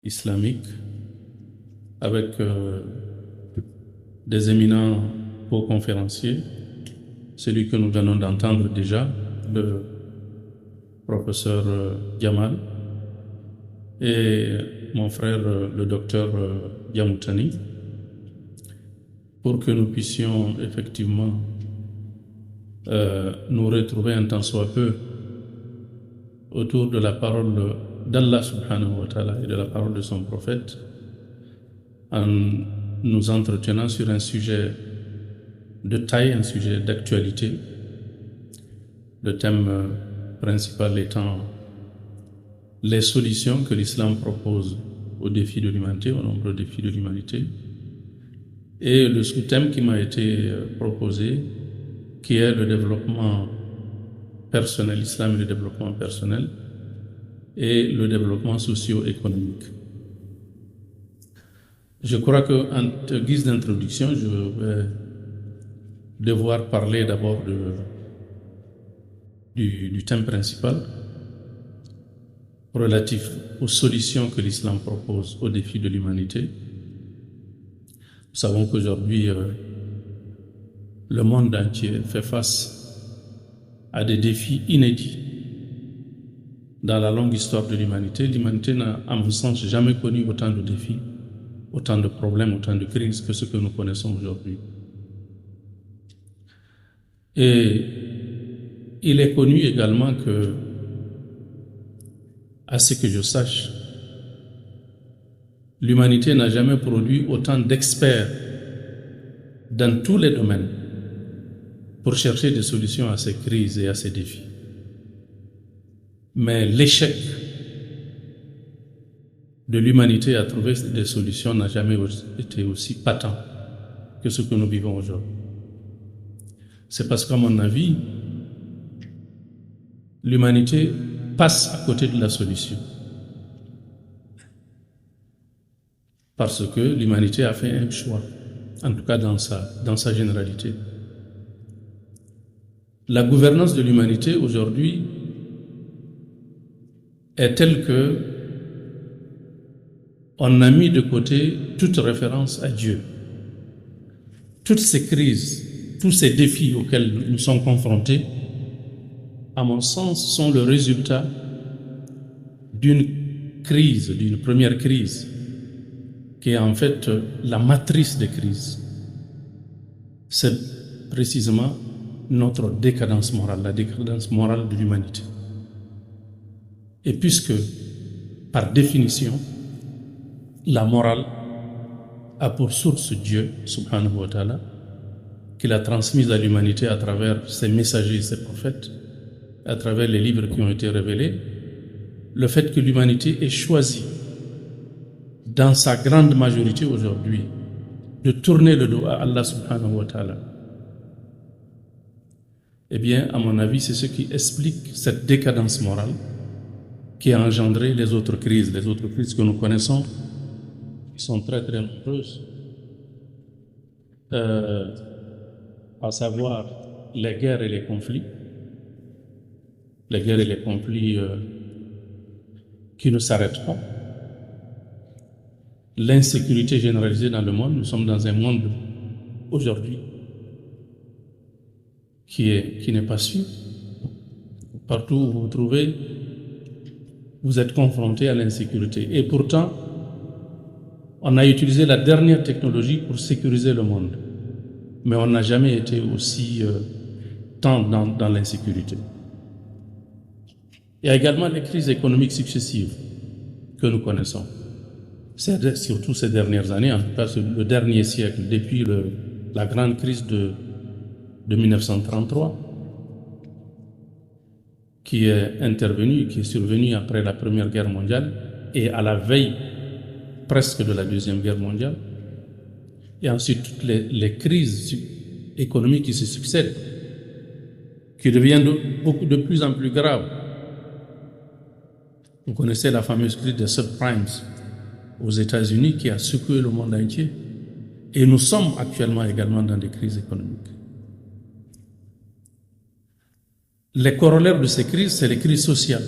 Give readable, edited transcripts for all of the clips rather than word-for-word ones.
islamique avec des éminents co-conférenciers, celui que nous venons d'entendre déjà, le professeur Yamal, et mon frère le docteur Yamoutani, pour que nous puissions effectivement nous retrouver un tant soit peu autour de la parole d'Allah subhanahu wa ta'ala et de la parole de son prophète, en nous entretenant sur un sujet de taille, un sujet d'actualité, le thème principal étant les solutions que l'islam propose aux défis de l'humanité, aux nombreux défis de l'humanité, et le sous-thème qui m'a été proposé, qui est le développement personnel, l'islam et le développement personnel, et le développement socio-économique. Je crois qu'en guise d'introduction, je vais devoir parler d'abord du thème principal relatif aux solutions que l'islam propose aux défis de l'humanité. Nous savons qu'aujourd'hui, le monde entier fait face à des défis inédits. Dans la longue histoire de l'humanité, l'humanité n'a, à mon sens, jamais connu autant de défis, autant de problèmes, autant de crises que ce que nous connaissons aujourd'hui. Et il est connu également que, à ce que je sache, l'humanité n'a jamais produit autant d'experts dans tous les domaines pour chercher des solutions à ces crises et à ces défis. Mais l'échec de l'humanité à trouver des solutions n'a jamais été aussi patent que ce que nous vivons aujourd'hui. C'est parce qu'à mon avis, l'humanité passe à côté de la solution. Parce que l'humanité a fait un choix, en tout cas dans sa généralité. La gouvernance de l'humanité aujourd'hui est telle que on a mis de côté toute référence à Dieu. Toutes ces crises, tous ces défis auxquels nous sommes confrontés, à mon sens, sont le résultat d'une crise, d'une première crise, qui est en fait la matrice des crises. C'est précisément notre décadence morale, la décadence morale de l'humanité. Et puisque, par définition, la morale a pour source Dieu, subhanahu wa ta'ala, qu'il a transmise à l'humanité à travers ses messagers et ses prophètes, à travers les livres qui ont été révélés, le fait que l'humanité ait choisi, dans sa grande majorité aujourd'hui, de tourner le dos à Allah subhanahu wa ta'ala, eh bien, à mon avis, c'est ce qui explique cette décadence morale qui a engendré les autres crises que nous connaissons, qui sont très très nombreuses, à savoir les guerres et les conflits, qui ne s'arrêtent pas, l'insécurité généralisée dans le monde. Nous sommes dans un monde aujourd'hui qui n'est pas sûr. Partout où vous vous trouvez, vous êtes confronté à l'insécurité. Et pourtant, on a utilisé la dernière technologie pour sécuriser le monde. Mais on n'a jamais été aussi tant dans l'insécurité. Il y a également les crises économiques successives que nous connaissons. Surtout ces dernières années, en tout cas le dernier siècle, depuis la grande crise de 1933, qui est survenue après la Première Guerre mondiale et à la veille presque de la Deuxième Guerre mondiale, et ensuite toutes les crises économiques qui se succèdent, qui deviennent de plus en plus graves. Vous connaissez la fameuse crise des subprimes aux États-Unis qui a secoué le monde entier, et nous sommes actuellement également dans des crises économiques. Les corollaires de ces crises, c'est les crises sociales.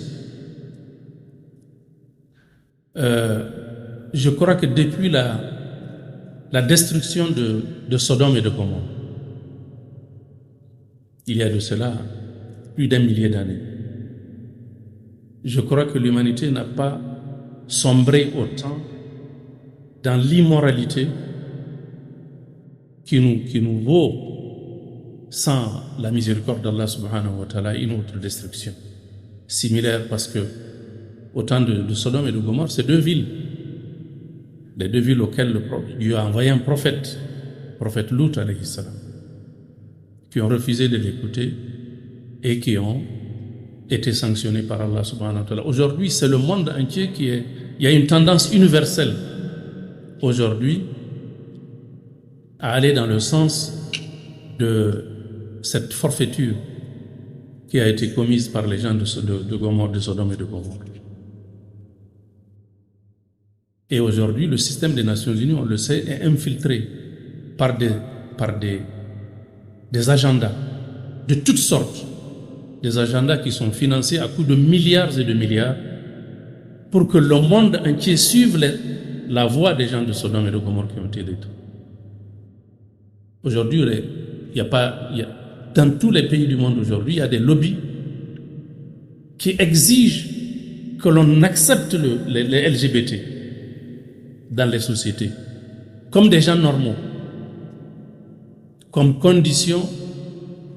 je crois que depuis la destruction de Sodome et de Gomorrhe, il y a de cela plus d'un millier d'années, je crois que l'humanité n'a pas sombré autant dans l'immoralité qui nous vaut, sans la miséricorde d'Allah subhanahu wa ta'ala, une autre destruction similaire, parce que au temps de Sodome et de Gomorrhe, c'est deux villes, les deux villes auxquelles Dieu a envoyé un prophète Lut alayhi salam, qui ont refusé de l'écouter et qui ont été sanctionnés par Allah subhanahu wa ta'ala. Aujourd'hui, c'est le monde entier il y a une tendance universelle aujourd'hui à aller dans le sens de cette forfaiture qui a été commise par les gens de Gomorrhe, de Sodome et de Gomorrhe. Et aujourd'hui, le système des Nations Unies, on le sait, est infiltré par des agendas de toutes sortes, des agendas qui sont financés à coups de milliards et de milliards pour que le monde entier suive la voie des gens de Sodome et de Gomorrhe qui ont été détruits. Aujourd'hui, dans tous les pays du monde aujourd'hui, il y a des lobbies qui exigent que l'on accepte les LGBT dans les sociétés comme des gens normaux, comme condition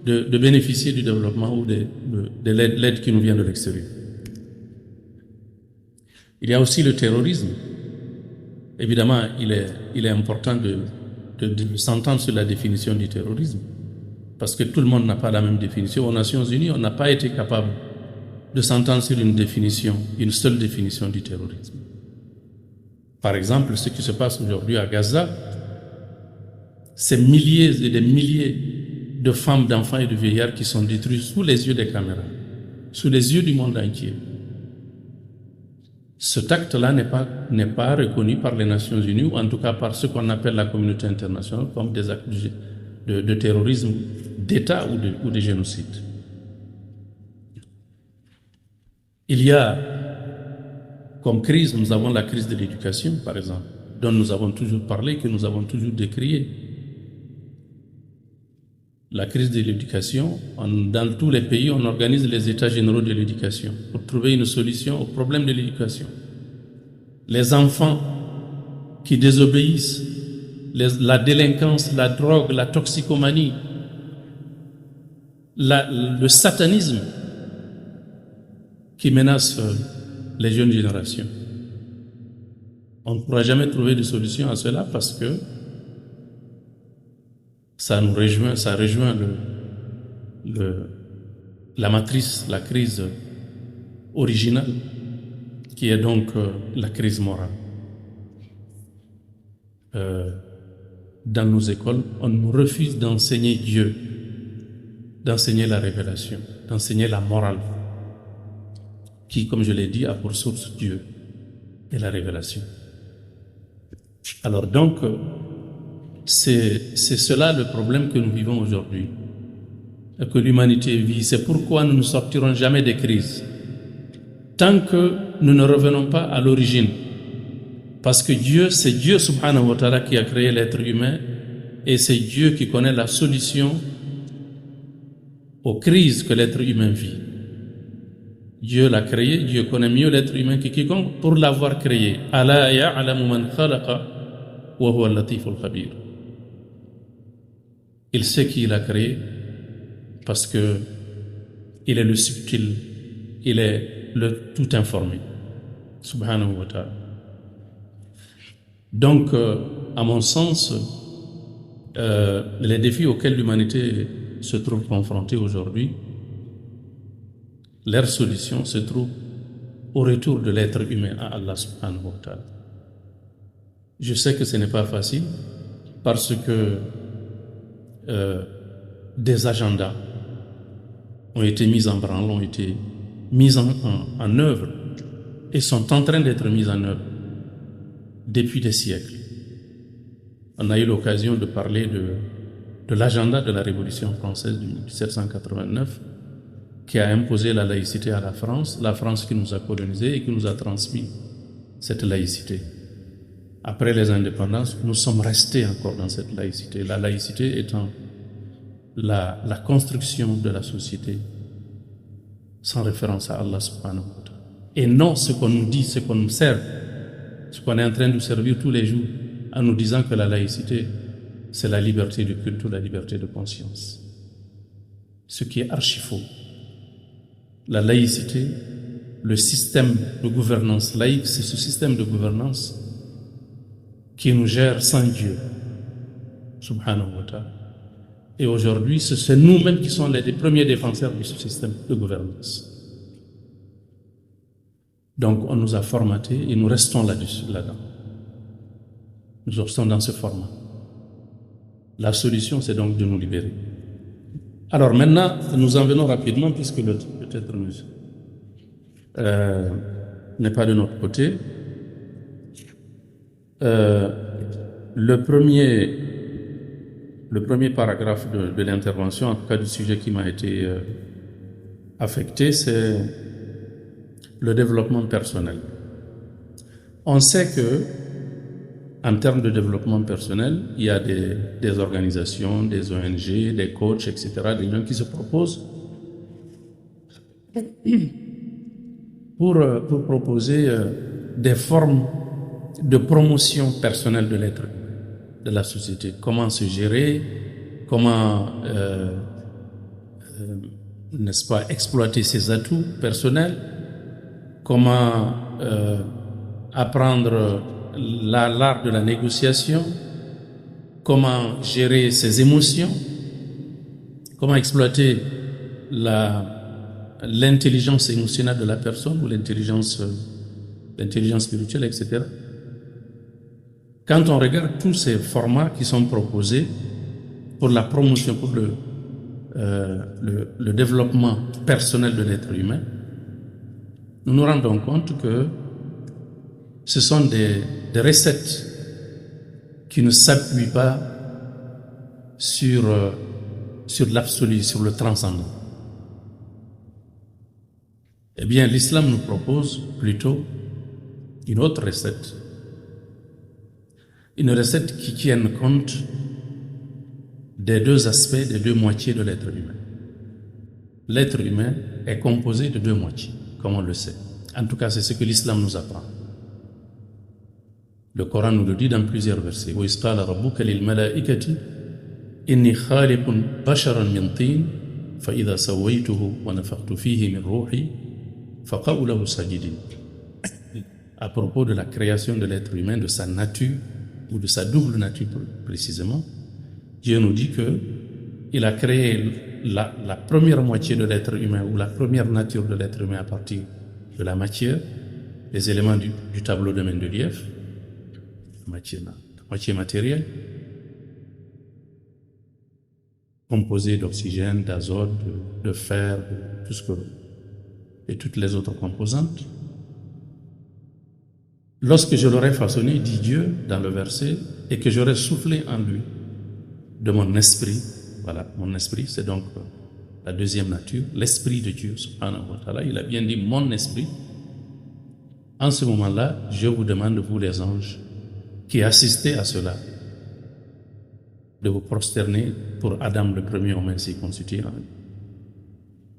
de bénéficier du développement ou de l'aide qui nous vient de l'extérieur. Il y a aussi le terrorisme. Évidemment, il est important de s'entendre sur la définition du terrorisme, parce que tout le monde n'a pas la même définition. Aux Nations Unies, on n'a pas été capable de s'entendre sur une seule définition du terrorisme. Par exemple, ce qui se passe aujourd'hui à Gaza, ces milliers et des milliers de femmes, d'enfants et de vieillards qui sont détruits sous les yeux des caméras, sous les yeux du monde entier. Cet acte-là n'est pas reconnu par les Nations Unies, ou en tout cas par ce qu'on appelle la communauté internationale, comme des actes de terrorisme d'État ou de génocide. Il y a comme crise, nous avons la crise de l'éducation, par exemple, dont nous avons toujours parlé, que nous avons toujours décrié. La crise de l'éducation, dans tous les pays, on organise les états généraux de l'éducation pour trouver une solution au problème de l'éducation. Les enfants qui désobéissent, la délinquance, la drogue, la toxicomanie, le satanisme qui menace les jeunes générations. On ne pourra jamais trouver de solution à cela parce que ça rejoint la matrice, la crise originale, qui est donc la crise morale. Dans nos écoles, on nous refuse d'enseigner Dieu, d'enseigner la révélation, d'enseigner la morale, qui, comme je l'ai dit, a pour source Dieu et la révélation. Alors donc, c'est cela le problème que nous vivons aujourd'hui, et que l'humanité vit. C'est pourquoi nous ne sortirons jamais des crises, tant que nous ne revenons pas à l'origine. Parce que c'est Dieu subhanahu wa ta'ala qui a créé l'être humain, et c'est Dieu qui connaît la solution aux crises que l'être humain vit. Dieu l'a créé, Dieu connaît mieux l'être humain que quiconque pour l'avoir créé. Ala ya'lamu man khalaqa wa huwa al-latiful khabir. Il sait qui il a créé parce que il est le subtil, il est le tout informé. Subhanahu wa ta'ala. Donc, à mon sens, les défis auxquels l'humanité se trouve confrontée aujourd'hui, leur solution se trouve au retour de l'être humain à Allah subhanahu wa ta'ala. Je sais que ce n'est pas facile parce que des agendas ont été mis en branle, ont été mis en œuvre et sont en train d'être mis en œuvre depuis des siècles. On a eu l'occasion de parler de l'agenda de la Révolution française de 1789 qui a imposé la laïcité à la France qui nous a colonisés et qui nous a transmis cette laïcité. après les indépendances, nous sommes restés encore dans cette laïcité. La laïcité étant la construction de la société sans référence à Allah subhanahu wa ta'ala. Et non ce qu'on nous dit, ce qu'on nous sert, ce qu'on est en train de servir tous les jours, en nous disant que la laïcité, c'est la liberté de culte ou la liberté de conscience. Ce qui est archi faux. La laïcité, le système de gouvernance laïque, c'est ce système de gouvernance qui nous gère sans Dieu, subhanahu wa ta'ala. Et aujourd'hui, c'est nous-mêmes qui sommes les premiers défenseurs de ce système de gouvernance. Donc, on nous a formatés et nous restons là-dedans. Nous restons dans ce format. La solution, c'est donc de nous libérer. Alors maintenant, nous en venons rapidement, puisque le temps peut-être n'est pas de notre côté. Le premier paragraphe de l'intervention, en tout cas du sujet qui m'a été affecté, c'est le développement personnel. On sait que, en termes de développement personnel, il y a des organisations, des ONG, des coachs, etc., des gens qui se proposent pour proposer des formes de promotion personnelle de l'être humain, de la société. Comment se gérer, comment, n'est-ce pas, exploiter ses atouts personnels, comment apprendre l'art de la négociation, comment gérer ses émotions, comment exploiter l'intelligence émotionnelle de la personne ou l'intelligence spirituelle, etc. Quand on regarde tous ces formats qui sont proposés pour la promotion, pour le développement personnel de l'être humain, nous nous rendons compte que ce sont des recettes qui ne s'appuient pas sur l'absolu, sur le transcendant. Eh bien, l'islam nous propose plutôt une autre recette. Une recette qui tienne compte des deux aspects, des deux moitiés de l'être humain. L'être humain est composé de deux moitiés, comme on le sait. En tout cas, c'est ce que l'islam nous apprend. Le Coran nous le dit dans plusieurs versets. وَإِذْ قَالَ رَبُّكَ لِلْمَلَائِكَةِ إِنِّي خَالِقٌ بَشَرًا مِنْ طِينٍ فَإِذَا سَوَّيْتُهُ وَنَفَخْتُ فِيهِ مِنْ رُوحِي فَقَعُوا لَهُ سَاجِدِينَ. À propos de la création de l'être humain, de sa nature, ou de sa double nature précisément, Dieu nous dit que il a créé la première moitié de l'être humain, ou la première nature de l'être humain à partir de la matière, les éléments du tableau de Mendeleïev, la moitié matérielle, composée d'oxygène, d'azote, de fer, de tout ce que, et toutes les autres composantes. Lorsque je l'aurai façonné, dit Dieu dans le verset, et que j'aurai soufflé en lui de mon esprit, voilà, mon esprit, c'est donc la deuxième nature, l'esprit de Dieu, subhanahu wa ta'ala, il a bien dit mon esprit. En ce moment-là, je vous demande, vous les anges, qui assistez à cela, de vous prosterner pour Adam, le premier homme ainsi constitué.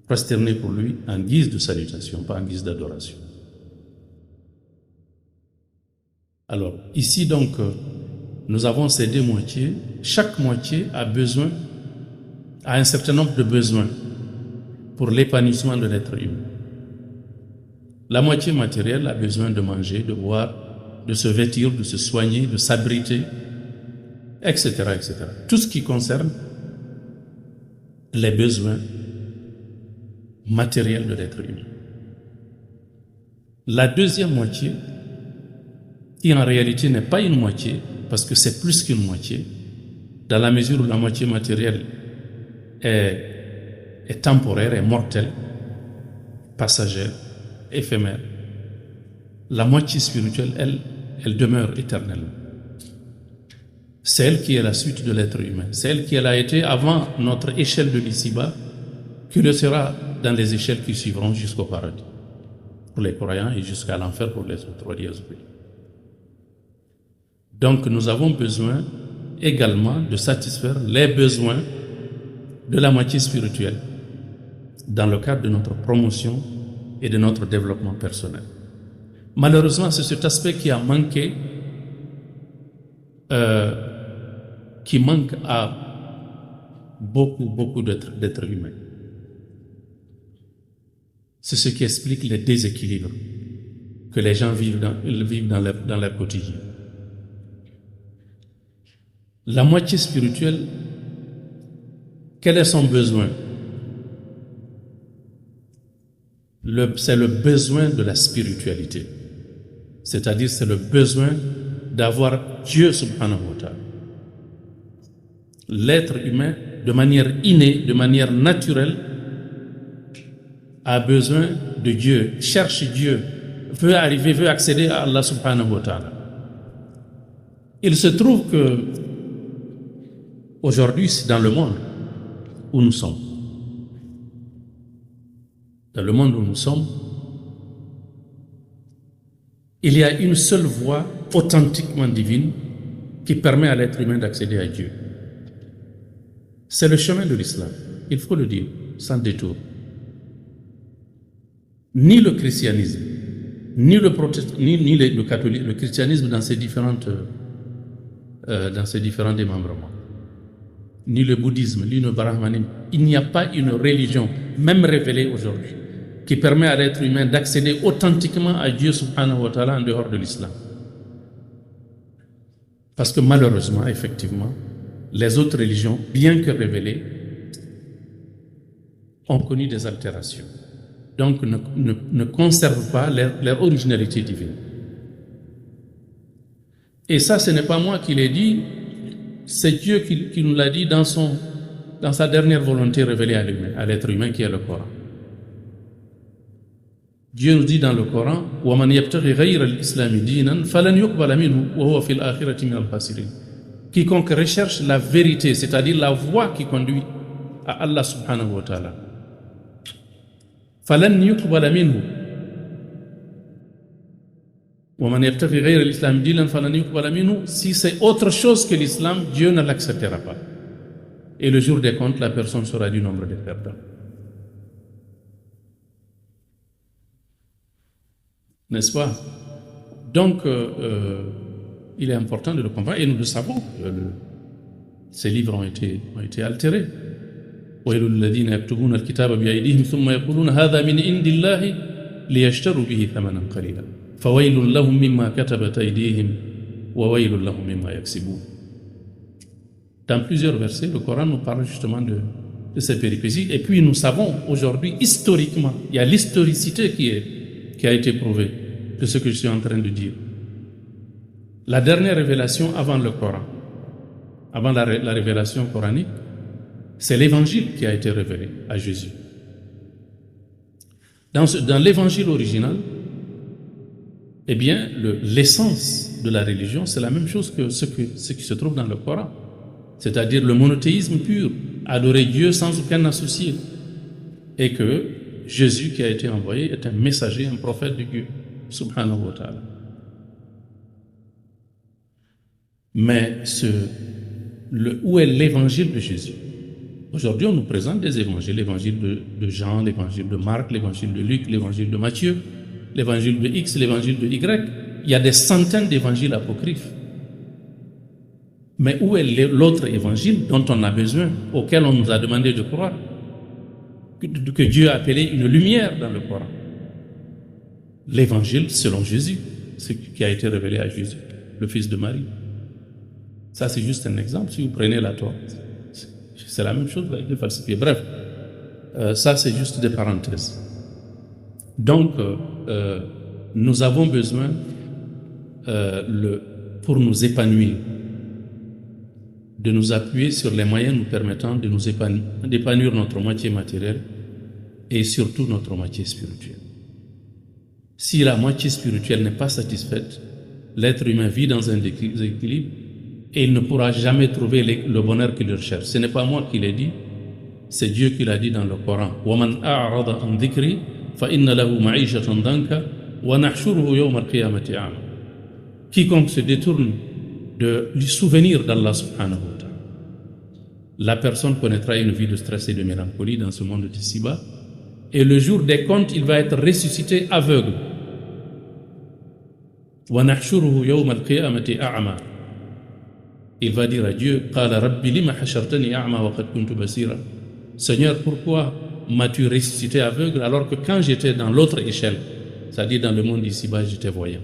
Prosterner pour lui en guise de salutation, pas en guise d'adoration. Alors, ici donc, nous avons ces deux moitiés. Chaque moitié a un certain nombre de besoins pour l'épanouissement de l'être humain. La moitié matérielle a besoin de manger, de boire, de se vêtir, de se soigner, de s'abriter, etc., etc. Tout ce qui concerne les besoins matériels de l'être humain. La deuxième moitié, qui en réalité n'est pas une moitié, parce que c'est plus qu'une moitié, dans la mesure où la moitié matérielle est temporaire, est mortelle, passagère, éphémère. La moitié spirituelle, elle demeure éternellement. C'est elle qui est la suite de l'être humain. C'est elle qui elle a été avant notre échelle de l'ici-bas, qui le sera dans les échelles qui suivront jusqu'au paradis, pour les croyants, et jusqu'à l'enfer pour les autres. Donc nous avons besoin également de satisfaire les besoins de la moitié spirituelle dans le cadre de notre promotion et de notre développement personnel. Malheureusement, c'est cet aspect qui a manqué, qui manque à beaucoup d'êtres humains. C'est ce qui explique les déséquilibres que les gens vivent dans leur quotidien. La moitié spirituelle, quel est son besoin? C'est le besoin de la spiritualité. C'est-à-dire, c'est le besoin d'avoir Dieu subhanahu wa ta'ala. L'être humain, de manière innée, de manière naturelle, a besoin de Dieu, cherche Dieu, veut accéder à Allah subhanahu wa ta'ala. Il se trouve que aujourd'hui, c'est dans le monde où nous sommes. Dans le monde où nous sommes, il y a une seule voie authentiquement divine qui permet à l'être humain d'accéder à Dieu. C'est le chemin de l'islam, il faut le dire, sans détour. Ni le christianisme, ni le catholique, le christianisme dans ses différents démembrements, ni le bouddhisme, ni le brahmanisme, il n'y a pas une religion, même révélée aujourd'hui, qui permet à l'être humain d'accéder authentiquement à Dieu subhanahu wa ta'ala en dehors de l'islam. Parce que malheureusement, effectivement, les autres religions, bien que révélées, ont connu des altérations. Donc ne conservent pas leur originalité divine. Et ça, ce n'est pas moi qui l'ai dit, c'est Dieu qui nous l'a dit dans sa dernière volonté révélée à l'être humain qui est le Coran. Dieu nous dit dans le Coran وَمَنْ يَبْتَغِ غَيْرَ الْإِسْلَامِ دِينًا فَلَنْ يُقْبَلَ مِنْهُ وَهُوَ فِي الْآخِرَةِ مِنَ الْخَاسِرِينَ. Quiconque recherche la vérité, c'est-à-dire la voie qui conduit à Allah subhanahu wa ta'ala, فَلَنْ يُقْبَلَ مِنْهُ وَمَنْ يَبْتَغِ غَيْرَ الْإِسْلَامِ دِينًا فَلَنْ يُقْبَلَ مِنْهُ. Si c'est autre chose que l'islam, Dieu ne l'acceptera pas. Et le jour des comptes, la personne sera du nombre des perdants. N'est-ce pas? Donc, il est important de le comprendre, et nous le savons. Ces livres ont été altérés. وَيْلُ الَّذِينَ يَكْتُبُونَ الْكِتَابَ بِأَيْدِيهِمْ ثُمَّ يَقُولُونَ هَذَا مِنْ عِنْدِ اللَّهِ لِيَشْتَرُوا بِهِ ثَمَنًا قَلِيلًا فَوَيْلٌ لَهُمْ مِمَّا كَتَبَتْ أَيْدِيهِمْ وَوَيْلٌ لَهُمْ مِمَّا يَكْسِبُونَ. Dans plusieurs versets, le Coran nous parle justement de ces péripéties. Et puis nous savons aujourd'hui, historiquement, il y a l'historicité qui a été prouvée de ce que je suis en train de dire. La dernière révélation avant le Coran, avant la révélation coranique, c'est l'évangile qui a été révélé à Jésus. Dans l'évangile original, eh bien, l'essence de la religion, c'est la même chose que ce qui se trouve dans le Coran. C'est-à-dire le monothéisme pur, adorer Dieu sans aucun associé. Et que Jésus qui a été envoyé est un messager, un prophète de Dieu, subhanahu wa ta'ala. Mais où est l'évangile de Jésus? Aujourd'hui, on nous présente des évangiles, l'évangile de Jean, l'évangile de Marc, l'évangile de Luc, l'évangile de Matthieu, l'évangile de X, l'évangile de Y. Il y a des centaines d'évangiles apocryphes. Mais où est l'autre évangile dont on a besoin, auquel on nous a demandé de croire, que Dieu a appelé une lumière dans le Coran? L'évangile selon Jésus, ce qui a été révélé à Jésus, le fils de Marie. Ça, c'est juste un exemple. Si vous prenez la Torah, c'est la même chose, vous allez falsifier. Bref, ça, c'est juste des parenthèses. Donc, nous avons besoin, pour nous épanouir, de nous appuyer sur les moyens nous permettant d'épanouir notre moitié matérielle et surtout notre moitié spirituelle. Si la moitié spirituelle n'est pas satisfaite, l'être humain vit dans un déséquilibre et il ne pourra jamais trouver le bonheur qu'il recherche. Ce n'est pas moi qui l'ai dit, c'est Dieu qui l'a dit dans le Coran. وَمَنْ أَعْرَضَ عَنْ ذِكْرِي فَإِنَّ لَهُ مَعِيشَةً ضَنْكَ وَنَحْشُرُهُ يَوْمَ الْقِيَامَةِ أَعْمَى. Quiconque se détourne de lui souvenir d'Allah subhanahu wa ta'ala. La personne connaîtra une vie de stress et de mélancolie dans ce monde d'ici-bas, et le jour des comptes, il va être ressuscité aveugle. وَنَحْشُرُهُ يَوْمَ الْقِيَامَةِ أَعْمَى. Il va dire à Dieu, قَالَ رَبِّ لِمَ حَشَرْتَنِي أَعْمَى وَقَدْ كُنْتُ بَصِيرًا. Seigneur, pourquoi m'as-tu ressuscité aveugle alors que quand j'étais dans l'autre échelle, c'est-à-dire dans le monde d'ici-bas, j'étais voyant?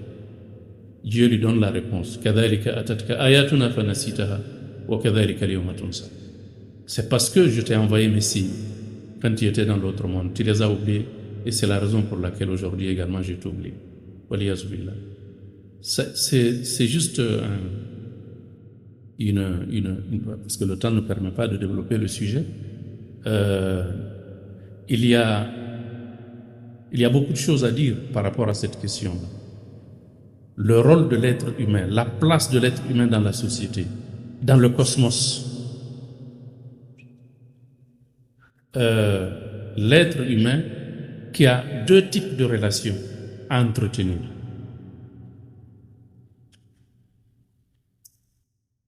Dieu lui donne la réponse. كَذَلِكَ أَتَتْكَ آيَاتُنَا فَنَسِيتَهَا وَكَذَلِكَ الْيَوْمَ تُنْسَى. C'est parce que je t'ai envoyé mes signes quand tu étais dans l'autre monde. Tu les as oubliés et c'est la raison pour laquelle aujourd'hui également je t'oublie. Waliyazu billah. C'est juste parce que le temps ne permet pas de développer le sujet. Il y a beaucoup de choses à dire par rapport à cette question-là. Le rôle de l'être humain, la place de l'être humain dans la société, dans le cosmos. L'être humain qui a deux types de relations à entretenir.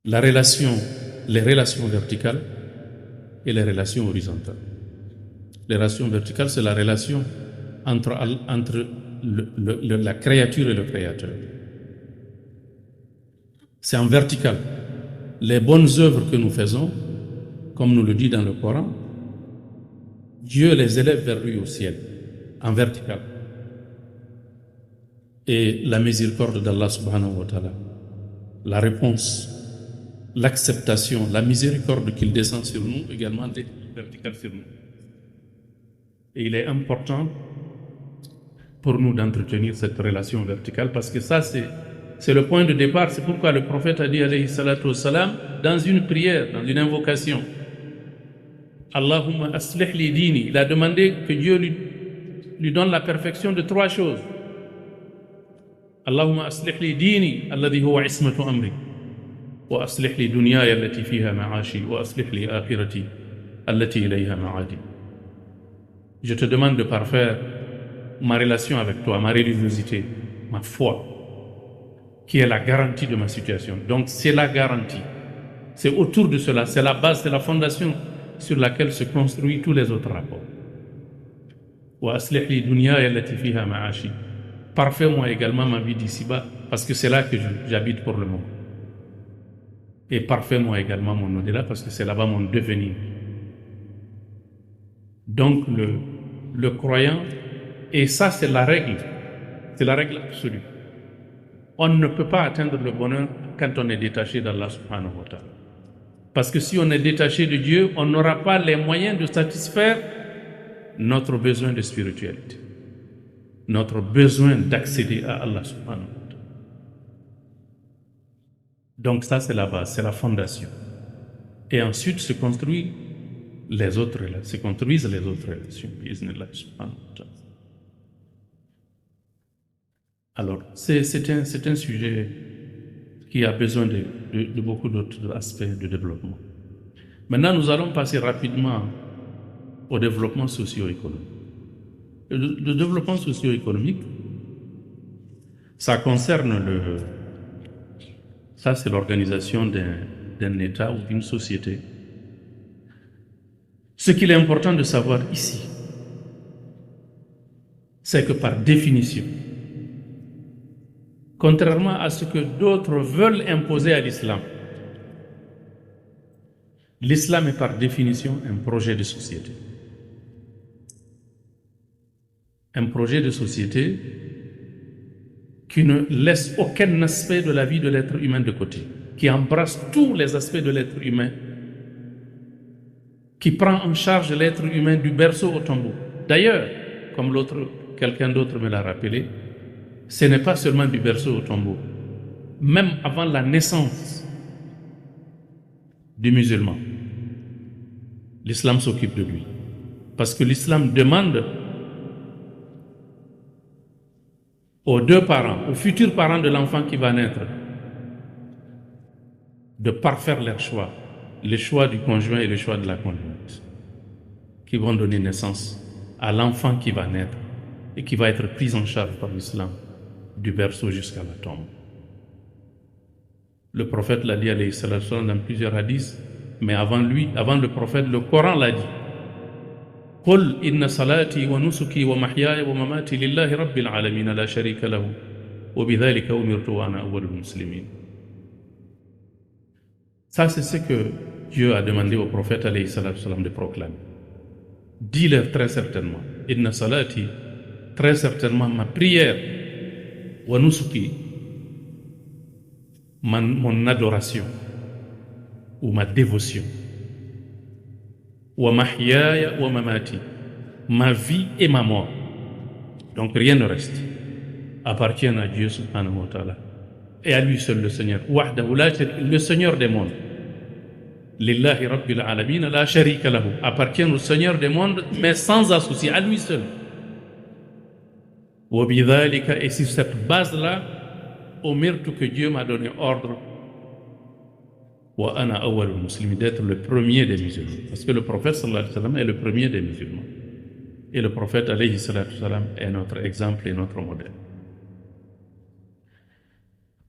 Les relations verticales et les relations horizontales. Les relations verticales, c'est la relation entre la créature et le créateur. C'est en vertical. Les bonnes œuvres que nous faisons, comme nous le dit dans le Coran, Dieu les élève vers lui au ciel, en vertical. Et la miséricorde d'Allah subhanahu wa ta'ala, la réponse, l'acceptation, la miséricorde qu'il descend sur nous, également est verticale sur nous. Et il est important pour nous d'entretenir cette relation verticale parce que ça, c'est le point de départ. C'est pourquoi le prophète a dit, alayhi salatu wassalam, dans une prière, dans une invocation, Allahumma aslih li dini. Il a demandé que Dieu lui donne la perfection de trois choses. Allahumma aslih li dini alladhi huwa ismatu amri wa aslih li dunyaya allati fiha ma'ashi wa aslih li akhirati allati ilayha ma'adi. Je te demande de parfaire ma relation avec toi, ma religiosité, ma foi, qui est la garantie de ma situation. Donc c'est la garantie. C'est autour de cela, c'est la base, c'est la fondation sur laquelle se construisent tous les autres rapports. Parfais-moi également ma vie d'ici-bas, parce que c'est là que j'habite pour le moment. Et parfait-moi également mon au-delà, parce que c'est là-bas mon devenir. Donc le croyant, et ça c'est la règle absolue. On ne peut pas atteindre le bonheur quand on est détaché d'Allah subhanahu wa ta'ala. Parce que si on est détaché de Dieu, on n'aura pas les moyens de satisfaire notre besoin de spiritualité, notre besoin d'accéder à Allah subhanahu wa ta'ala. Donc ça c'est la base, c'est la fondation. Et ensuite se construisent les autres relations. Bismillah subhanahu wa ta'ala. Alors, c'est un sujet qui a besoin de beaucoup d'autres aspects de développement. Maintenant, nous allons passer rapidement au développement socio-économique. Le développement socio-économique, ça concerne ça c'est l'organisation d'un État ou d'une société. Ce qu'il est important de savoir ici, c'est que par définition, contrairement à ce que d'autres veulent imposer à l'islam, l'islam est par définition un projet de société. Un projet de société qui ne laisse aucun aspect de la vie de l'être humain de côté, qui embrasse tous les aspects de l'être humain, qui prend en charge l'être humain du berceau au tombeau. D'ailleurs, comme quelqu'un d'autre me l'a rappelé, ce n'est pas seulement du berceau au tombeau. Même avant la naissance du musulman, l'islam s'occupe de lui. Parce que l'islam demande aux deux parents, aux futurs parents de l'enfant qui va naître, de parfaire leur choix, le choix du conjoint et le choix de la conjointe, qui vont donner naissance à l'enfant qui va naître et qui va être pris en charge par l'islam du berceau jusqu'à la tombe. Le prophète l'a dit alayhi salatu wassalam, dans plusieurs hadiths, mais avant lui, avant le prophète, le Coran l'a dit. قل إن صلاتي ونسكي ومحياي ومماتي لله رب العالمين لا شريك له وبذلك أمرت وأنا أول المسلمين. Ça, c'est ce que Dieu a demandé au prophète alayhi salatu wassalam de proclamer. Dis-leur très certainement, Inna salati, très certainement ma prière, wa nusuki, mon adoration ou ma dévotion, wa mahyaya wa mamati, ma vie et ma mort, donc rien ne reste, appartiennent à Dieu subhanahu wa ta'ala et à lui seul le Seigneur, le Seigneur des mondes. Lillahi Rabbil Alamin, la sharika lahu, appartient au Seigneur des mondes, mais sans associé, à lui seul. Wa bidhalika, et sur cette base-là, umirtu, que Dieu m'a donné ordre, wa ana awwalul muslimin, d'être le premier des musulmans. Parce que le prophète sallallahu alayhi wa sallam est le premier des musulmans. Et le prophète alayhi salatu wa sallam est notre exemple et notre modèle.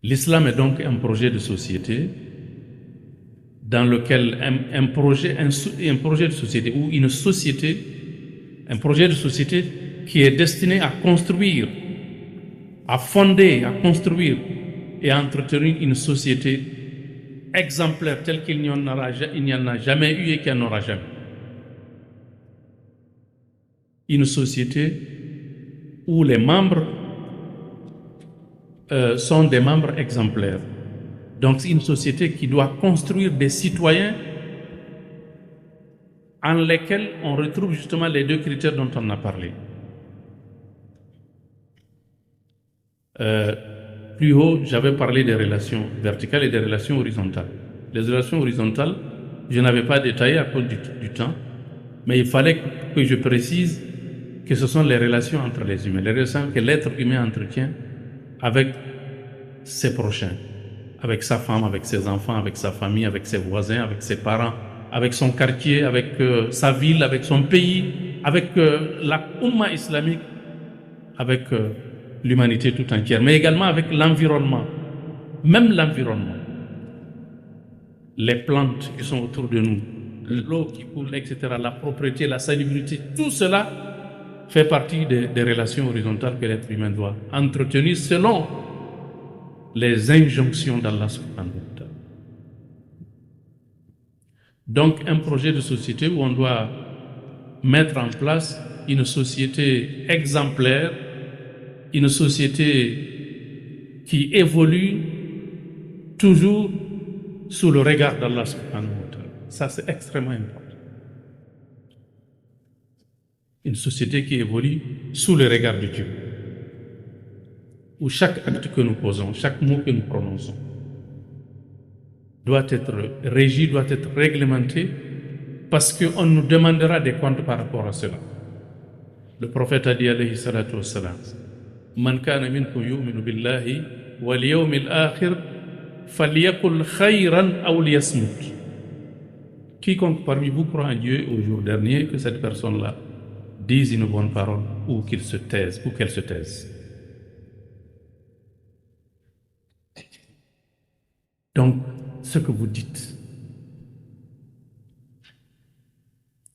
L'islam est donc un projet de société dans lequel un projet de société ou une société, un projet de société qui est destiné à construire, à fonder, à construire et à entretenir une société exemplaire telle qu'il n'y en a jamais eu et qu'il n'y en aura jamais. Une société où les membres sont des membres exemplaires. Donc c'est une société qui doit construire des citoyens en lesquels on retrouve justement les deux critères dont on a parlé. Plus haut, j'avais parlé des relations verticales et des relations horizontales. Les relations horizontales, je n'avais pas détaillé à cause du temps, mais il fallait que je précise que ce sont les relations entre les humains, les relations que l'être humain entretient avec ses prochains, avec sa femme, avec ses enfants, avec sa famille, avec ses voisins, avec ses parents, avec son quartier, avec sa ville, avec son pays, avec la Ummah islamique, avec l'humanité tout entière, mais également avec l'environnement, même l'environnement, les plantes qui sont autour de nous, l'eau qui coule, etc., la propriété, la salubrité, tout cela fait partie des relations horizontales que l'être humain doit entretenir selon les injonctions d'Allah subhanahu wa ta'ala. Donc un projet de société où on doit mettre en place une société exemplaire, une société qui évolue toujours sous le regard d'Allah subhanahu wa ta'ala. Ça, c'est extrêmement important. Une société qui évolue sous le regard de Dieu, où chaque acte que nous posons, chaque mot que nous prononçons doit être régi, doit être réglementé, parce qu'on nous demandera des comptes par rapport à cela. Le prophète a dit alayhi salatu wassalam, Man kana minkum yu'minu billahi wal yawmil akhir falyakul khayran aw liyasmut. Quiconque parmi vous croit en Dieu au jour dernier, que cette personne-là dise une bonne parole ou qu'il se taise, ou qu'elle se taise. Donc, ce que vous dites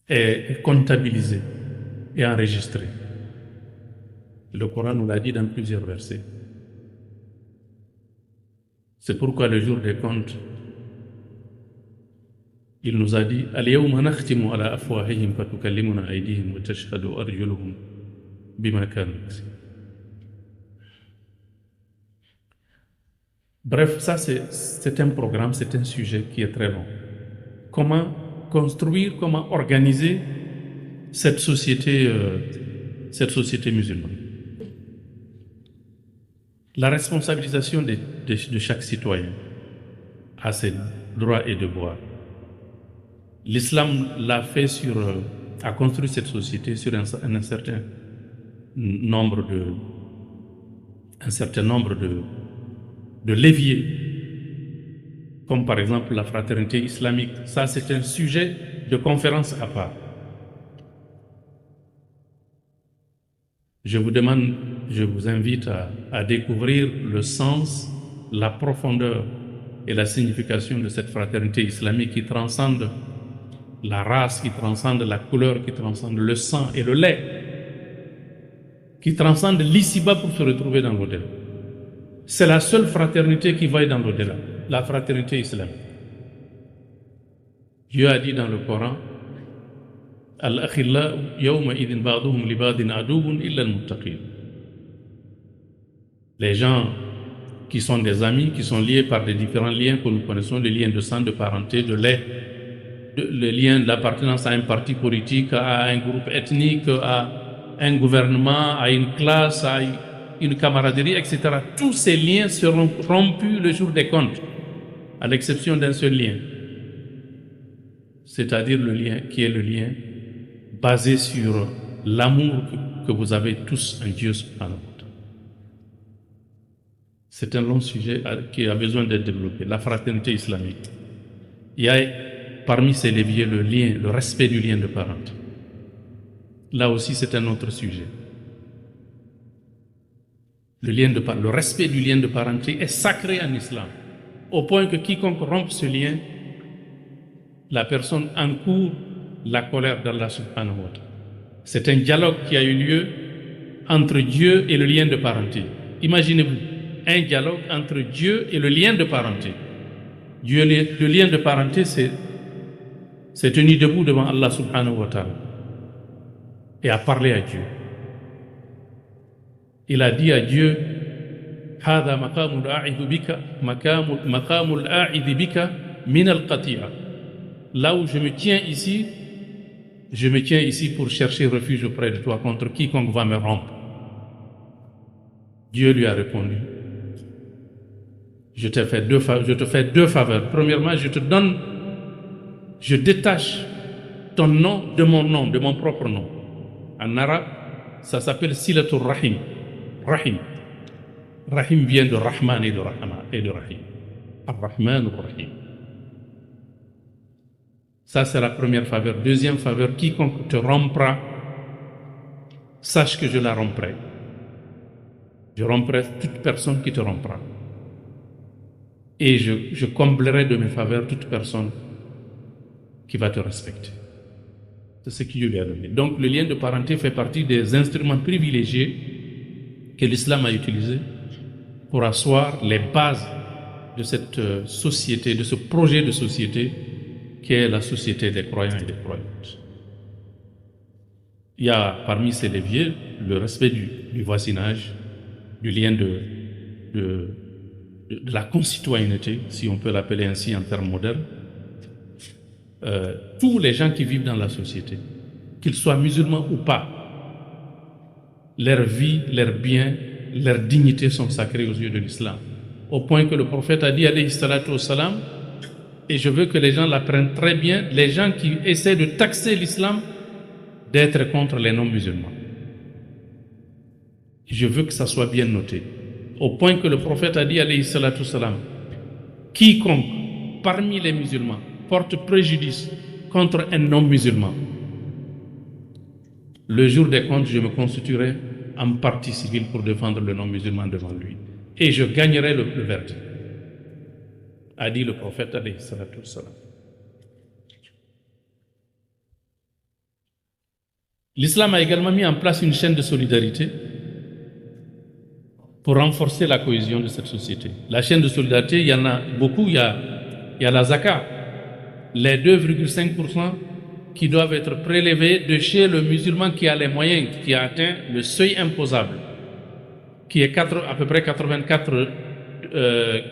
est comptabilisé et enregistré. Le Coran nous l'a dit dans plusieurs versets. C'est pourquoi le jour des comptes, il nous a dit Al-yawma nakhtimu ala afwahihim wa tukallimuna aydihim wa tashhadu arjuluhum bima kanu yaksibun. Bref, ça c'est un programme, c'est un sujet qui est très long. Comment construire, comment organiser cette société musulmane. La responsabilisation de chaque citoyen à ses droits et devoirs. L'islam l'a fait a construit cette société sur un certain nombre de leviers, comme par exemple la fraternité islamique. Ça, c'est un sujet de conférence à part. Je vous invite à découvrir le sens, la profondeur et la signification de cette fraternité islamique qui transcende la race, qui transcende la couleur, qui transcende le sang et le lait, qui transcende l'ici-bas pour se retrouver dans l'au-delà. C'est la seule fraternité qui va dans l'au-delà, la fraternité islamique. Dieu a dit dans le Coran, Al-akhillau yawma idhin ba'duhum li ba'din aduwwun illa al-muttaqin. Les gens qui sont des amis, qui sont liés par des différents liens que nous connaissons, les liens de sang, de parenté, de lait, le lien d'appartenance à un parti politique, à un groupe ethnique, à un gouvernement, à une classe, à une camaraderie, etc. Tous ces liens seront rompus le jour des comptes, à l'exception d'un seul lien, c'est-à-dire le lien qui est le lien basé sur l'amour que vous avez tous en Dieu subhanahu wa ta'ala. C'est un long sujet qui a besoin d'être développé, la fraternité islamique. Il y a parmi ces leviers le lien, le respect du lien de parenté. Là aussi, c'est un autre sujet. Le respect du lien de parenté est sacré en islam, au point que quiconque rompt ce lien, la personne encourt la colère d'Allah subhanahu wa ta'ala. C'est un dialogue qui a eu lieu entre Dieu et le lien de parenté. Imaginez-vous, un dialogue entre Dieu et le lien de parenté. Dieu, le lien de parenté, c'est tenu debout devant Allah subhanahu wa ta'ala et a parlé à Dieu. Il a dit à Dieu, هذا مقام الأعذ بك مقام الأعذ بك من القطيعة. Là où je me tiens ici pour chercher refuge auprès de toi contre quiconque va me rompre. Dieu lui a répondu, je te fais deux faveurs. Premièrement, je détache ton nom, de mon propre nom. En arabe, ça s'appelle Silatul Rahim. Rahim. Rahim vient de Rahman et de Rahim. Ar-Rahman ar-Rahim. Ça, c'est la première faveur. Deuxième faveur, quiconque te rompra, sache que je la romprai. Je romprai toute personne qui te rompra. Et je comblerai de mes faveurs toute personne qui va te respecter. C'est ce que Dieu lui a donné. Donc, le lien de parenté fait partie des instruments privilégiés que l'islam a utilisés pour asseoir les bases de cette société, de ce projet de société qui est la société des croyants et des croyantes. Il y a parmi ces leviers le respect du voisinage, du lien de la concitoyenneté, si on peut l'appeler ainsi en termes modernes. Tous les gens qui vivent dans la société, qu'ils soient musulmans ou pas, leur vie, leurs biens, leur dignité sont sacrés aux yeux de l'islam. Au point que le prophète a dit, alayhi salatu wassalam, et je veux que les gens l'apprennent très bien, les gens qui essaient de taxer l'islam d'être contre les non-musulmans. Je veux que ça soit bien noté. Au point que le prophète a dit, alayhi salatu wassalam, quiconque parmi les musulmans porte préjudice contre un non-musulman, le jour des comptes, je me constituerai en partie civile pour défendre le non-musulman devant lui. Et je gagnerai le verdict, a dit le prophète alayhi salatu wassalam. L'islam a également mis en place une chaîne de solidarité pour renforcer la cohésion de cette société. La chaîne de solidarité, il y en a beaucoup. Il y a la zakat, les 2,5% qui doivent être prélevés de chez le musulman qui a les moyens, qui a atteint le seuil imposable, qui est à peu près 84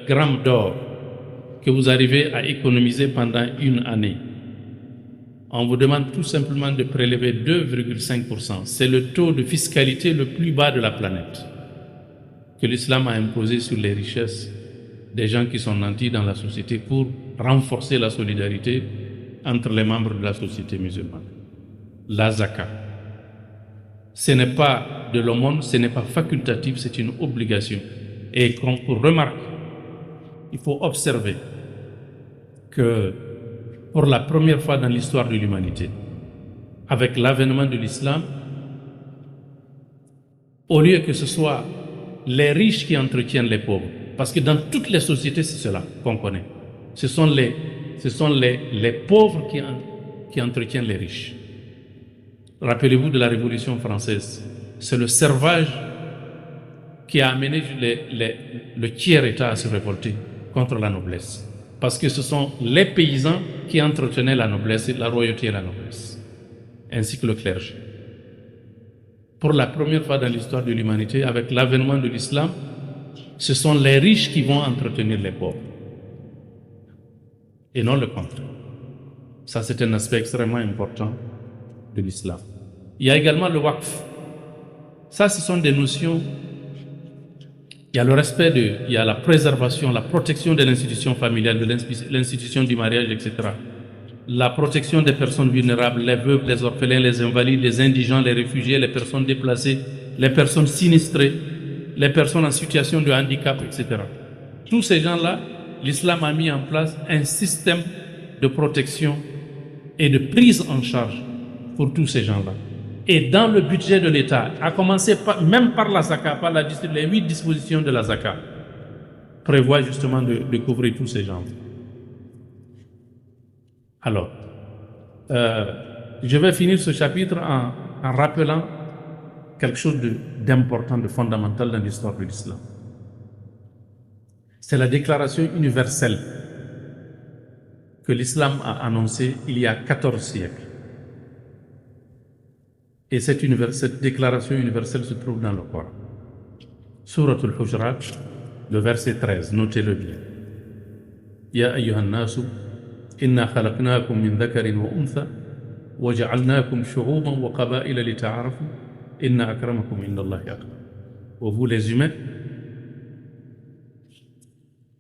grammes d'or, que vous arrivez à économiser pendant une année. On vous demande tout simplement de prélever 2,5%. C'est le taux de fiscalité le plus bas de la planète que l'islam a imposé sur les richesses des gens qui sont nantis dans la société pour renforcer la solidarité entre les membres de la société musulmane. La zakat. Ce n'est pas de l'aumône, ce n'est pas facultatif, c'est une obligation. Et pour remarquer, il faut observer que pour la première fois dans l'histoire de l'humanité, avec l'avènement de l'islam, au lieu que ce soit les riches qui entretiennent les pauvres, Parce que dans toutes les sociétés, c'est cela qu'on connaît. Ce sont les pauvres qui entretiennent les riches. Rappelez-vous de la Révolution française. C'est le servage qui a amené le tiers-État à se révolter contre la noblesse. Parce que ce sont les paysans qui entretenaient la noblesse, la royauté et la noblesse, ainsi que le clergé. Pour la première fois dans l'histoire de l'humanité, avec l'avènement de l'islam, ce sont les riches qui vont entretenir les pauvres, et non le contraire. Ça, c'est un aspect extrêmement important de l'islam. Il y a également le waqf. Ça, ce sont des notions. Il y a le respect il y a la préservation, la protection de l'institution familiale, de l'institution du mariage, etc. La protection des personnes vulnérables, les veuves, les orphelins, les invalides, les indigents, les réfugiés, les personnes déplacées, les personnes sinistrées, les personnes en situation de handicap, etc. Tous ces gens-là, l'islam a mis en place un système de protection et de prise en charge pour tous ces gens-là. Et dans le budget de l'État, à commencer même par la Zaka, par les 8 dispositions de la Zaka, prévoit justement de couvrir tous ces gens. Alors, je vais finir ce chapitre en rappelant quelque chose d'important, de fondamental dans l'histoire de l'islam. C'est la déclaration universelle que l'islam a annoncée il y a 14 siècles. Et cette déclaration universelle se trouve dans le Coran. Surat al-Hujurat, le verset 13, notez-le bien. Ya ayyuhan nasu, inna khalaqnakum min dhakarin wa untha, wa ja'alnakum shu'uban wa qaba'ila lita'arafu, inna akramakum indallahi atqakum. Vous les humains,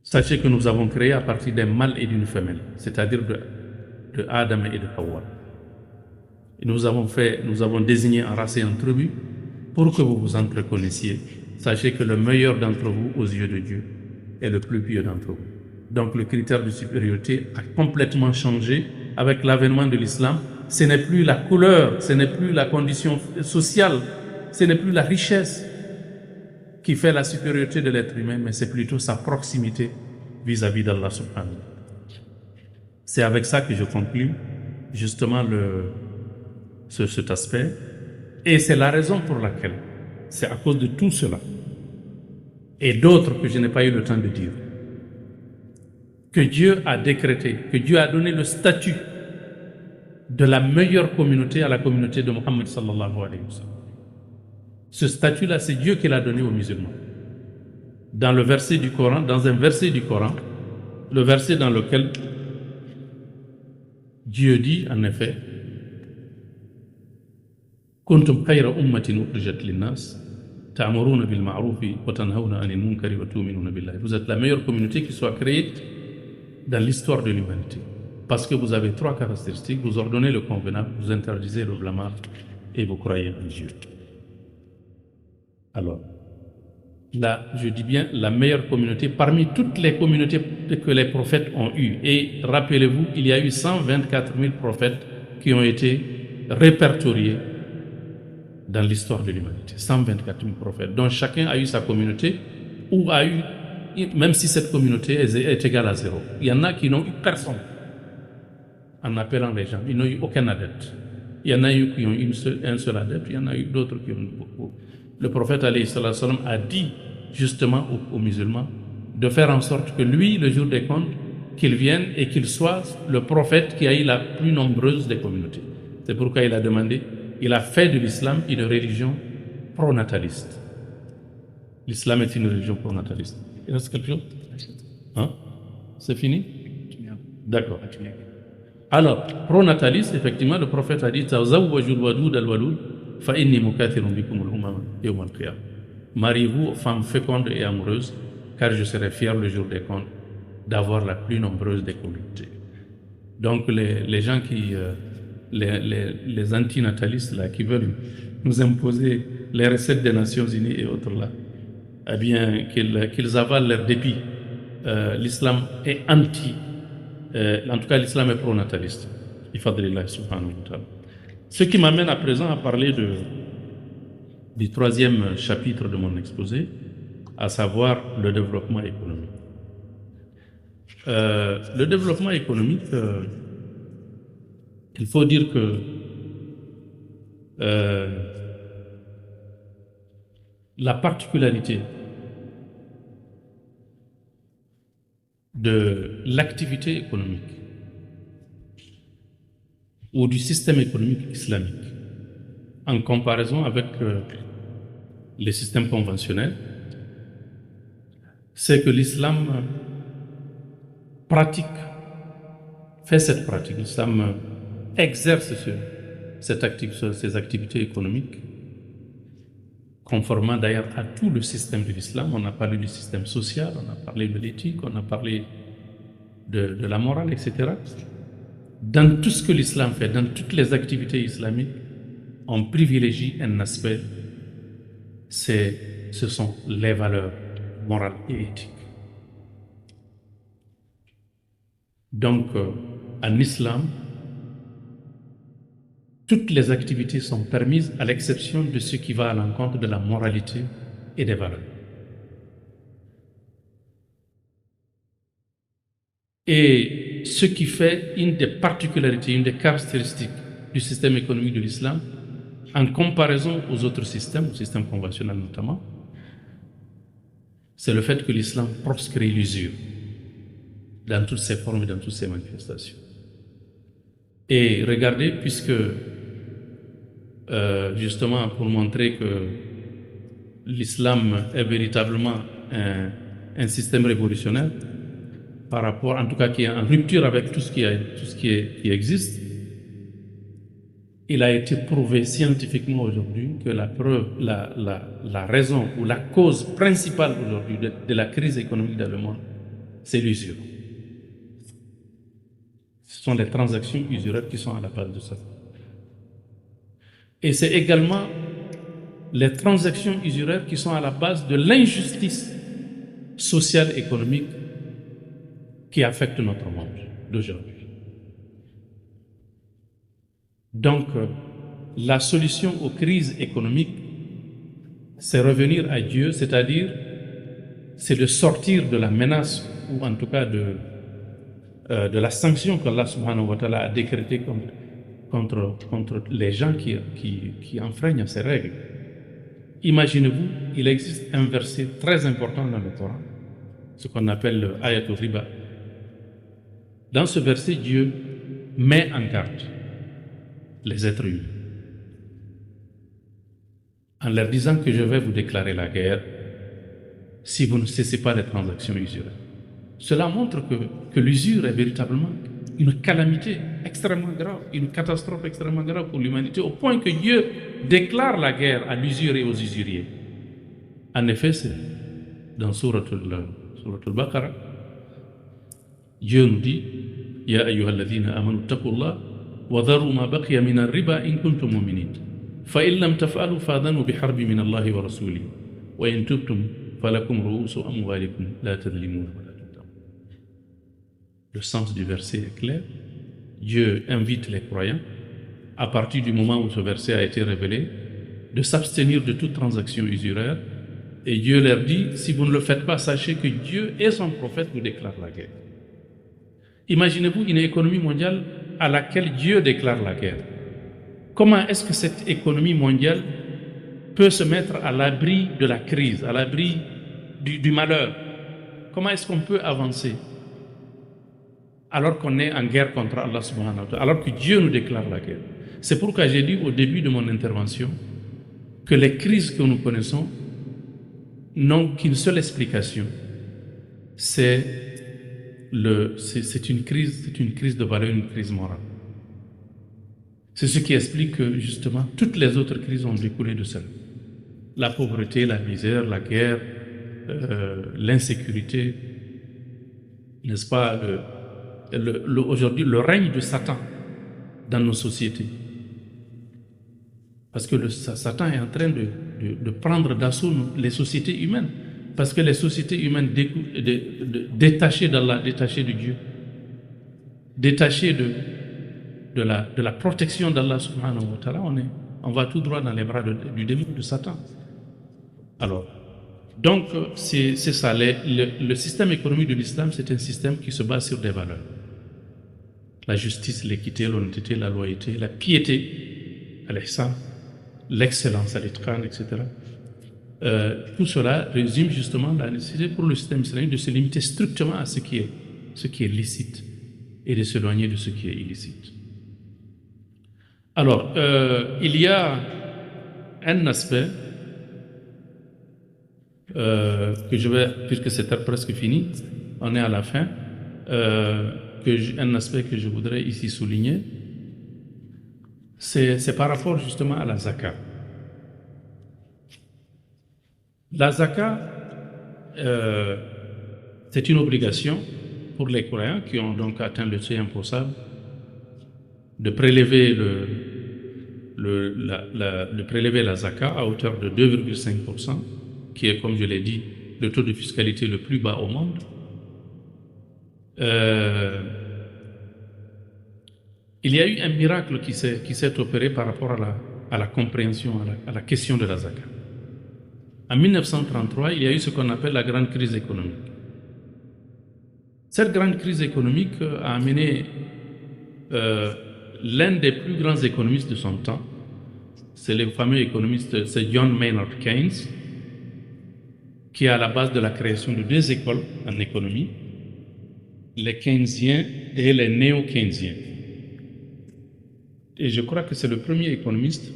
sachez que nous avons créé à partir d'un mâle et d'une femelle, c'est-à-dire de Adam et de Hawa. Et nous avons désigné en race et en tribu pour que vous vous entreconnaissiez. Sachez que le meilleur d'entre vous aux yeux de Dieu est le plus pieux d'entre vous. Donc le critère de supériorité a complètement changé avec l'avènement de l'islam. Ce n'est plus la couleur, ce n'est plus la condition sociale, ce n'est plus la richesse qui fait la supériorité de l'être humain, mais c'est plutôt sa proximité vis-à-vis d'Allah subhanahu. C'est avec ça que je conclue justement cet aspect, et c'est la raison pour laquelle, c'est à cause de tout cela et d'autres que je n'ai pas eu le temps de dire, que Dieu a décrété, que Dieu a donné le statut de la meilleure communauté à la communauté de Mohammed sallallahu alayhi wa sallam. Ce statut-là, c'est Dieu qui l'a donné aux musulmans. Dans un verset du Coran, le verset dans lequel Dieu dit, en effet, Kuntum khayra ummatin ukhrijat linnas ta'muruna bil ma'rufi wa tanhauna 'anil munkari wa tu'minuna billahi. Vous êtes la meilleure communauté qui soit créée dans l'histoire de l'humanité. Parce que vous avez 3 caractéristiques: vous ordonnez le convenable, vous interdisez le blâmable et vous croyez en Dieu. Alors, là, je dis bien la meilleure communauté parmi toutes les communautés que les prophètes ont eues. Et rappelez-vous, il y a eu 124 000 prophètes qui ont été répertoriés dans l'histoire de l'humanité. 124 000 prophètes, dont chacun a eu sa communauté, ou a eu, même si cette communauté est égale à 0. Il y en a qui n'ont eu personne en appelant les gens. Ils n'ont eu aucun adepte. Il y en a eu qui ont eu un seul adepte, il y en a eu d'autres qui ont eu beaucoup. Le prophète alayhi salam a dit justement aux musulmans de faire en sorte que lui, le jour des comptes, qu'il vienne et qu'il soit le prophète qui a eu la plus nombreuse des communautés. C'est pourquoi il a demandé, il a fait de l'islam une religion pronataliste. L'islam est une religion pronataliste. Il reste quelque chose? Hein? C'est fini? D'accord. Alors, pronataliste, effectivement, le prophète a dit mariez-vous aux femmes fécondes et amoureuses, car je serai fier le jour des comptes d'avoir la plus nombreuse des communautés. Donc les gens qui, les antinatalistes là, qui veulent nous imposer les recettes des Nations Unies et autres là, eh bien qu'ils avalent leur dépit. L'islam est en tout cas l'islam est pro-nataliste. Ifadlillah subhanahu wa ta'ala. Ce qui m'amène à présent à parler du 3e chapitre de mon exposé, à savoir le développement économique. Le développement économique, il faut dire que la particularité de l'activité économique ou du système économique islamique en comparaison avec les systèmes conventionnels, c'est que l'islam fait cette pratique, l'islam exerce ces activités économiques, conformément d'ailleurs à tout le système de l'islam. On a parlé du système social, on a parlé de l'éthique, on a parlé de la morale, etc. Dans tout ce que l'islam fait, dans toutes les activités islamiques, on privilégie un aspect, ce sont les valeurs morales et éthiques. Donc, en islam, toutes les activités sont permises à l'exception de ce qui va à l'encontre de la moralité et des valeurs. Et ce qui fait une des particularités, une des caractéristiques du système économique de l'islam, en comparaison aux autres systèmes, au système conventionnel notamment, c'est le fait que l'islam proscrit l'usure dans toutes ses formes et dans toutes ses manifestations. Et regardez, puisque justement pour montrer que l'islam est véritablement un système révolutionnaire, par rapport, en tout cas qui est en rupture avec tout ce qui existe, il a été prouvé scientifiquement aujourd'hui que la raison ou la cause principale aujourd'hui de la crise économique dans le monde, c'est l'usure. Ce sont les transactions usuraires qui sont à la base de ça. Et c'est également les transactions usuraires qui sont à la base de l'injustice sociale et économique qui affecte notre monde d'aujourd'hui. Donc, la solution aux crises économiques, c'est revenir à Dieu, c'est-à-dire, c'est de sortir de la menace, ou en tout cas de la sanction qu'Allah subhanahu wa ta'ala a décrétée contre les gens qui enfreignent ces règles. Imaginez-vous, il existe un verset très important dans le Coran, ce qu'on appelle le ayatul riba. Dans ce verset, Dieu met en garde les êtres humains en leur disant que je vais vous déclarer la guerre si vous ne cessez pas les transactions usuraires. Cela montre que l'usure est véritablement une calamité extrêmement grave, une catastrophe extrêmement grave pour l'humanité, au point que Dieu déclare la guerre à l'usure et aux usuriers. En effet, c'est dans Surat al-Baqarah, Dieu nous dit « Ya ayyuhalladhina amanu taqullah wa dharu ma baqiya min ar-riba in kuntum mu'minin fa in lam taf'alu fa'adhanu biharbi min Allah wa rasulihi wa in tubtum falakum ru'usu amwalikum la tadhlimuna wa la tudlamun » Le sens du verset est clair. Dieu invite les croyants, à partir du moment où ce verset a été révélé, de s'abstenir de toute transaction usuraire. Et Dieu leur dit, si vous ne le faites pas, sachez que Dieu et son prophète vous déclarent la guerre. Imaginez-vous une économie mondiale à laquelle Dieu déclare la guerre. Comment est-ce que cette économie mondiale peut se mettre à l'abri de la crise, à l'abri du malheur? Comment est-ce qu'on peut avancer alors qu'on est en guerre contre Allah subhanahu wa ta'ala, alors que Dieu nous déclare la guerre? C'est pourquoi j'ai dit au début de mon intervention que les crises que nous connaissons n'ont qu'une seule explication, c'est une crise de valeur, une crise morale. C'est ce qui explique que justement toutes les autres crises ont découlé de cela. La pauvreté, la misère, la guerre, l'insécurité, n'est-ce pas, aujourd'hui le règne de Satan dans nos sociétés. Parce que Satan est en train de prendre d'assaut les sociétés humaines. Parce que les sociétés humaines détachées d'Allah, détachées de Dieu, détachées de la protection d'Allah subhanahu wa ta'ala, on va tout droit dans les bras du démon de Satan. Alors, Donc, c'est ça. Le système économique de l'islam, c'est un système qui se base sur des valeurs. La justice, l'équité, l'honnêteté, la loyauté, la piété, al-ihsan, l'excellence, al-itqan, etc. Tout cela résume justement la nécessité pour le système islamique de se limiter strictement à ce qui est licite et de s'éloigner de ce qui est illicite. Alors, il y a un aspect que je vais, puisque c'est presque fini, on est à la fin, un aspect que je voudrais ici souligner, c'est par rapport justement à la zakat. La zakat, c'est une obligation pour les croyants qui ont donc atteint le seuil imposable de prélever prélever la zakat à hauteur de 2,5%, qui est, comme je l'ai dit, le taux de fiscalité le plus bas au monde. Il y a eu un miracle qui s'est opéré par rapport à la compréhension, à la question de la zakat. En 1933, il y a eu ce qu'on appelle la grande crise économique. Cette grande crise économique a amené l'un des plus grands économistes de son temps, c'est le fameux économiste, c'est John Maynard Keynes, qui est à la base de la création de deux écoles en économie, les Keynesiens et les néo-Keynesiens. Et je crois que c'est le premier économiste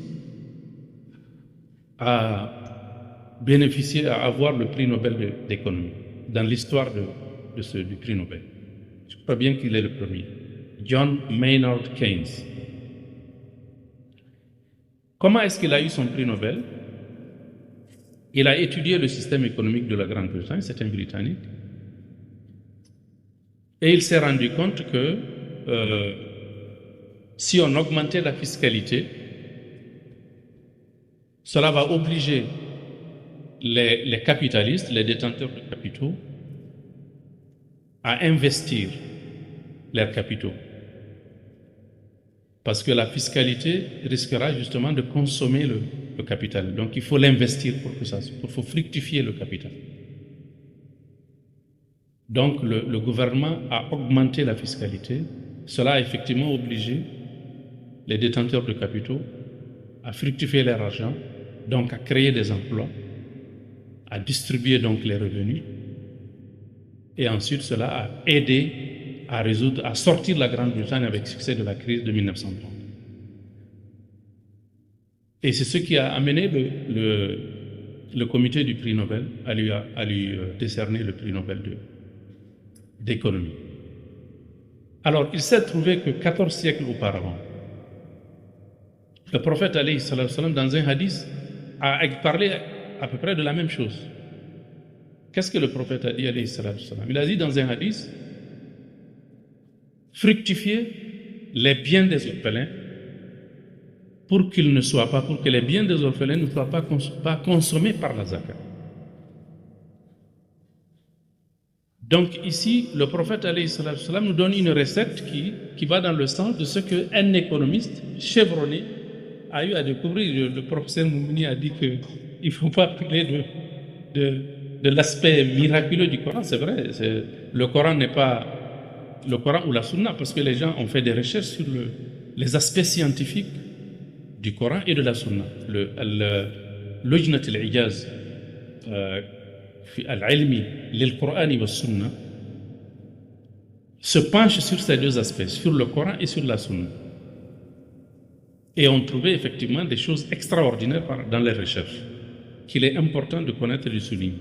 à bénéficier, à avoir le prix Nobel d'économie dans l'histoire du prix Nobel. Je crois bien qu'il est le premier. John Maynard Keynes. Comment est-ce qu'il a eu son prix Nobel? Il a étudié le système économique de la Grande-Bretagne, c'est un Britannique, et il s'est rendu compte que si on augmentait la fiscalité, cela va obliger les capitalistes, les détenteurs de capitaux, à investir leurs capitaux. Parce que la fiscalité risquera justement de consommer le capital. Donc il faut l'investir il faut fructifier le capital. Donc le gouvernement a augmenté la fiscalité. Cela a effectivement obligé les détenteurs de capitaux à fructifier leur argent, donc à créer des emplois, à distribuer donc les revenus. Et ensuite, cela a aidé à sortir la Grande-Bretagne avec succès de la crise de 1930. Et c'est ce qui a amené le comité du prix Nobel à lui décerner le prix Nobel d'économie. Alors, il s'est trouvé que 14 siècles auparavant, le prophète, alayhi salam, dans un hadith, a parlé à peu près de la même chose. Qu'est-ce que le prophète a dit, alayhi salam? Il a dit dans un hadith, fructifier les biens des orphelins pour que les biens des orphelins ne soient pas consommés par la zakat. Donc ici, le prophète alayhi salam nous donne une recette qui va dans le sens de ce qu'un économiste chevronné a eu à découvrir. Le professeur Moumouni a dit qu'il ne faut pas parler de l'aspect miraculeux du Coran. C'est vrai, le Coran n'est pas le Coran ou la Sunna, parce que les gens ont fait des recherches sur les aspects scientifiques du Coran et de la Sunna. Lujnat al-Ijaz al-Ilmi lil-Qur'ani wa Sunna se penche sur ces deux aspects, sur le Coran et sur la Sunna. Et on trouvait effectivement des choses extraordinaires dans les recherches qu'il est important de connaître et de souligner.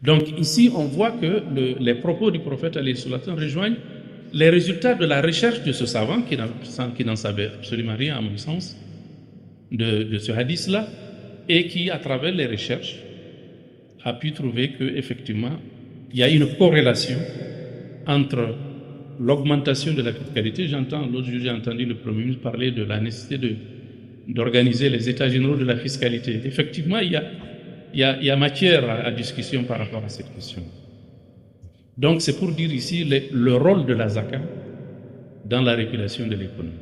Donc ici, on voit que les propos du prophète alayhi salam rejoignent les résultats de la recherche de ce savant qui n'en savait absolument rien à mon sens de ce hadith-là, et qui, à travers les recherches, a pu trouver qu'effectivement, il y a une corrélation entre l'augmentation de la fiscalité. L'autre jour, j'ai entendu le Premier ministre parler de la nécessité d'organiser les états généraux de la fiscalité. Effectivement, il y a matière à discussion par rapport à cette question. Donc, c'est pour dire ici le rôle de la zakat dans la régulation de l'économie.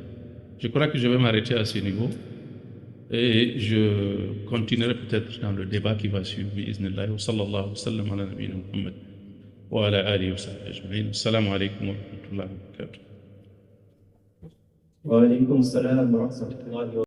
Je crois que je vais m'arrêter à ce niveau Et je continuerai peut-être dans le débat qui va suivre. Bi'iznillah. Wa sallallahu wa sallam ala nabiyyina Muhammad wa ala alihi wa sahbihi ajma'in. Assalamu alaikum wa rahmatullahi wa barakatuh. وعليكم السلام ورحمة الله وبركاته.